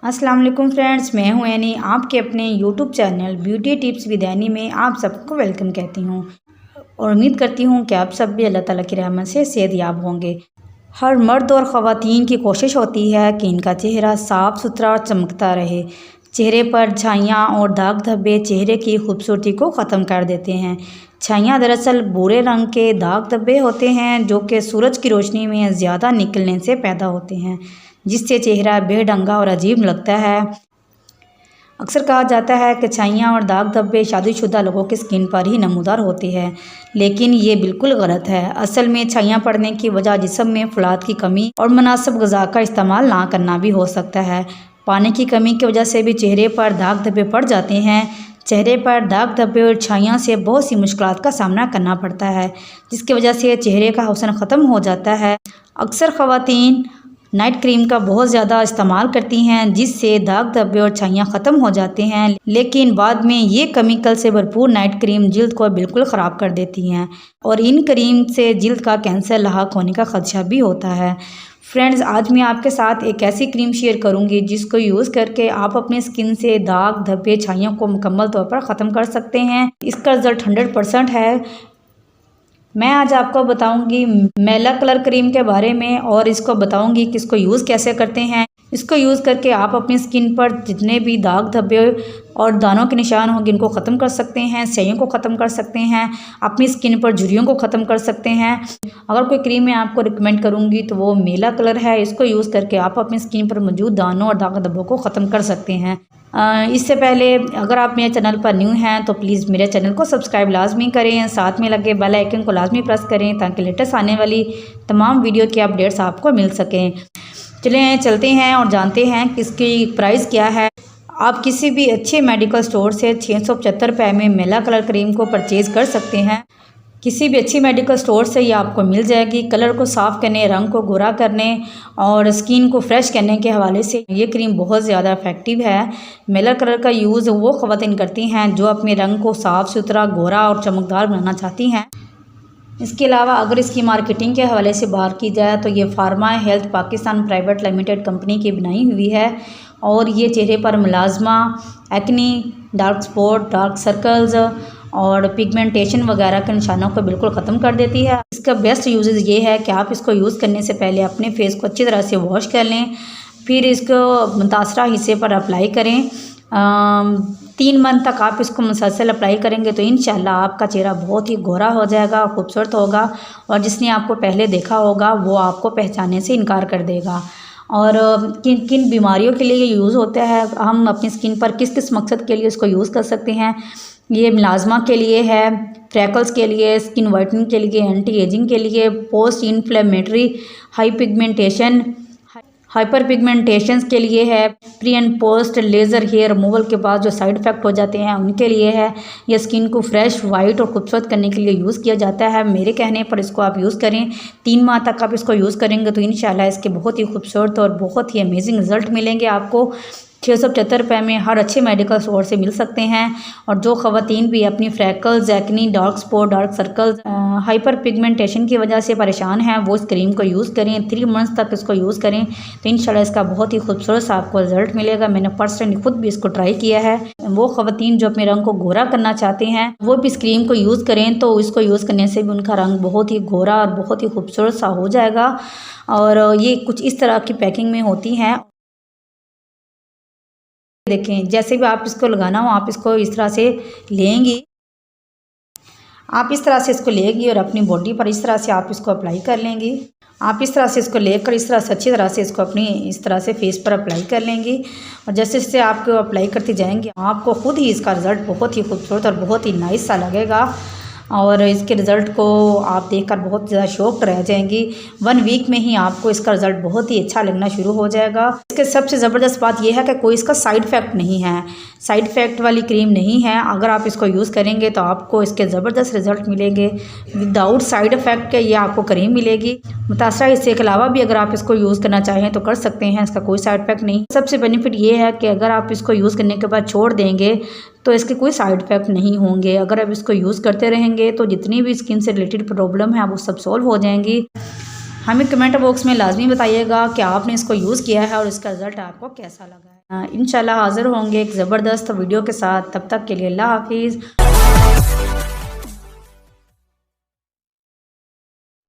अस्सलाम वालेकुम फ्रेंड्स, मैं हूं एनी। आपके अपने YouTube channel beauty tips with any में आप सबको वेलकम कहती हूं और उम्मीद करती हूं कि आप सब भी अल्लाह ताला की रहमत से सेहतयाब होंगे। हर मर्द और ख़वातीन की कोशिश होती है कि इनका चेहरा साफ़ सुथरा और चमकता रहे। चेहरे पर छाइयाँ और दाग धब्बे चेहरे की खूबसूरती को ख़त्म कर देते हैं। छाइयाँ दरअसल भूरे रंग के दाग धब्बे होते हैं जो कि सूरज की रोशनी में ज़्यादा निकलने से पैदा होते हैं, जिससे चेहरा बेढंगा और अजीब लगता है। अक्सर कहा जाता है कि छाइयाँ और दाग धब्बे शादीशुदा लोगों की स्किन पर ही नमूदार होती है, लेकिन ये बिल्कुल गलत है। असल में छाइयाँ पड़ने की वजह जिस्म में फौलाद की कमी और मुनासिब ग़िज़ा का इस्तेमाल ना करना भी हो सकता है। पानी की कमी की वजह से भी चेहरे पर दाग धब्बे पड़ जाते हैं। चेहरे पर दाग धब्बे और छाइयाँ से बहुत सी मुश्किलात का सामना करना पड़ता है, जिसकी वजह से चेहरे का हुस्न ख़त्म हो जाता है। अक्सर ख़वातीन नाइट क्रीम का बहुत ज़्यादा इस्तेमाल करती हैं, जिससे दाग धब्बे और छाइयाँ ख़त्म हो जाते हैं, लेकिन बाद में ये केमिकल से भरपूर नाइट क्रीम जिल्द को बिल्कुल ख़राब कर देती हैं और इन क्रीम से जिल्द का कैंसर लाहक होने का ख़दशा भी होता है। फ्रेंड्स, आज मैं आपके साथ एक ऐसी क्रीम शेयर करूंगी जिसको यूज़ करके आप अपने स्किन से दाग धब्बे छाइयों को मुकम्मल तौर पर ख़त्म कर सकते हैं। इसका रिज़ल्ट 100% है। मैं आज आपको बताऊंगी मेला कलर क्रीम के बारे में और इसको बताऊंगी कि इसको यूज़ कैसे करते हैं। इसको यूज़ करके आप अपनी स्किन पर जितने भी दाग धब्बे और दानों के निशान होंगे इनको ख़त्म कर सकते हैं, स्याहियों को ख़त्म कर सकते हैं, अपनी स्किन पर झुर्रियों को ख़त्म कर सकते हैं। अगर कोई क्रीम मैं आपको रिकमेंड करूंगी तो वो मेला कलर है। इसको यूज़ करके आप अपनी स्किन पर मौजूद दानों और दाग धब्बों को ख़त्म कर सकते हैं। इससे पहले अगर आप मेरे चैनल पर न्यू हैं तो प्लीज़ मेरे चैनल को सब्सक्राइब लाजमी करें, साथ में लगे बेल आइकन को लाजमी प्रेस करें ताकि लेटेस्ट आने वाली तमाम वीडियो की अपडेट्स आपको मिल सकें। चलें चलते हैं और जानते हैं कि इसकी प्राइस क्या है। आप किसी भी अच्छे मेडिकल स्टोर से 675 रुपये में मेला कलर क्रीम को परचेज़ कर सकते हैं। किसी भी अच्छी मेडिकल स्टोर से ये आपको मिल जाएगी। कलर को साफ़ करने, रंग को गोरा करने और स्किन को फ्रेश करने के हवाले से ये क्रीम बहुत ज़्यादा इफेक्टिव है। मेला कलर का यूज़ वो ख़वातीन करती हैं जो अपने रंग को साफ़ सुथरा, गोरा और चमकदार बनाना चाहती हैं। इसके अलावा अगर इसकी मार्केटिंग के हवाले से बात की जाए तो ये pharma health Pakistan private limited company की बनाई हुई है और ये चेहरे पर मुलाजमा, acne, dark spot, dark circles और पिगमेंटेशन वगैरह के निशानों को बिल्कुल ख़त्म कर देती है। इसका बेस्ट यूजेस ये है कि आप इसको यूज़ करने से पहले अपने फेस को अच्छी तरह से वॉश कर लें, फिर इसको मुतासरा हिस्से पर अप्लाई करें। 3 मंथ तक आप इसको मुसलसल अप्लाई करेंगे तो इंशाल्लाह आपका चेहरा बहुत ही गोरा हो जाएगा, खूबसूरत होगा और जिसने आपको पहले देखा होगा वो आपको पहचानने से इनकार कर देगा। और किन किन बीमारियों के लिए ये यूज़ होता है, हम अपनी स्किन पर किस किस मकसद के लिए इसको यूज़ कर सकते हैं। ये मिलाजमा के लिए है, फ्रैकल्स के लिए, स्किन वाइटनिंग के लिए, एंटी एजिंग के लिए, पोस्ट इन्फ्लेमेटरी, हाइपर पिगमेंटेशन के लिए है, pre and post laser hair removal के बाद जो साइड इफ़ेक्ट हो जाते हैं उनके लिए है। यह स्किन को फ्रेश, वाइट और खूबसूरत करने के लिए यूज़ किया जाता है। मेरे कहने पर इसको आप यूज़ करें। 3 माह तक आप इसको यूज़ करेंगे तो इंशाल्लाह इसके बहुत ही खूबसूरत और बहुत ही अमेजिंग रिज़ल्ट मिलेंगे आपको। 675 रुपये में हर अच्छे मेडिकल स्टोर से मिल सकते हैं। और जो ख़वातीन भी अपनी freckles, acne, dark spot, dark circles, hyper pigmentation की वजह से परेशान हैं वो इस क्रीम को यूज़ करें। 3 मंथ्स तक इसको यूज़ करें तो इंशाल्लाह इसका बहुत ही खूबसूरत सा आपको रिजल्ट मिलेगा। मैंने पर्सनली खुद भी इसको ट्राई किया है। वो ख़वातीन जो अपने रंग को गोरा करना चाहते हैं वो भी इस क्रीम को यूज़ करें तो इसको यूज़ करने से भी उनका रंग बहुत ही गोरा और बहुत ही खूबसूरत सा हो जाएगा। और ये कुछ इस तरह की पैकिंग में होती हैं। देखें, जैसे भी आप इसको लगाना हो आप इसको इस तरह से लेंगी, आप इस तरह से इसको लेंगी और अपनी बॉडी पर इस तरह से आप इसको अप्लाई कर लेंगी। आप इस तरह से इसको लेकर इस तरह से अच्छी तरह से इसको अपनी इस तरह से फेस पर अप्लाई कर लेंगी और जैसे जैसे आपको अप्लाई करती जाएंगी आपको खुद ही इसका रिज़ल्ट बहुत ही खूबसूरत और बहुत ही नाइस सा लगेगा और इसके रिज़ल्ट को आप देखकर बहुत ज़्यादा शॉक्ड रह जाएंगी। 1 वीक में ही आपको इसका रिज़ल्ट बहुत ही अच्छा लगना शुरू हो जाएगा। इसके सबसे ज़बरदस्त बात यह है कि कोई इसका साइड इफ़ेक्ट नहीं है, साइड इफ़ेक्ट वाली क्रीम नहीं है। अगर आप इसको यूज़ करेंगे तो आपको इसके ज़बरदस्त रिज़ल्ट मिलेंगे। विदाउट साइड इफ़ेक्ट के ये आपको क्रीम मिलेगी। मुतासरा हिस्से के अलावा भी अगर आप इसको यूज़ करना चाहें तो कर सकते हैं, इसका कोई साइड इफ़ेक्ट नहीं। सबसे बेनिफिट ये है कि अगर आप इसको यूज़ करने के बाद छोड़ देंगे तो इसके कोई साइड इफ़ेक्ट नहीं होंगे। अगर आप इसको यूज़ करते रहेंगे तो जितनी भी स्किन से रिलेटेड प्रॉब्लम है वो सब सॉल्व हो जाएंगी। हमें कमेंट बॉक्स में लाजमी बताइएगा कि आपने इसको यूज़ किया है और इसका रिज़ल्ट आपको कैसा लगा है। इंशाल्लाह हाज़िर होंगे एक ज़बरदस्त वीडियो के साथ। तब तक के लिए अल्लाह हाफ़िज़।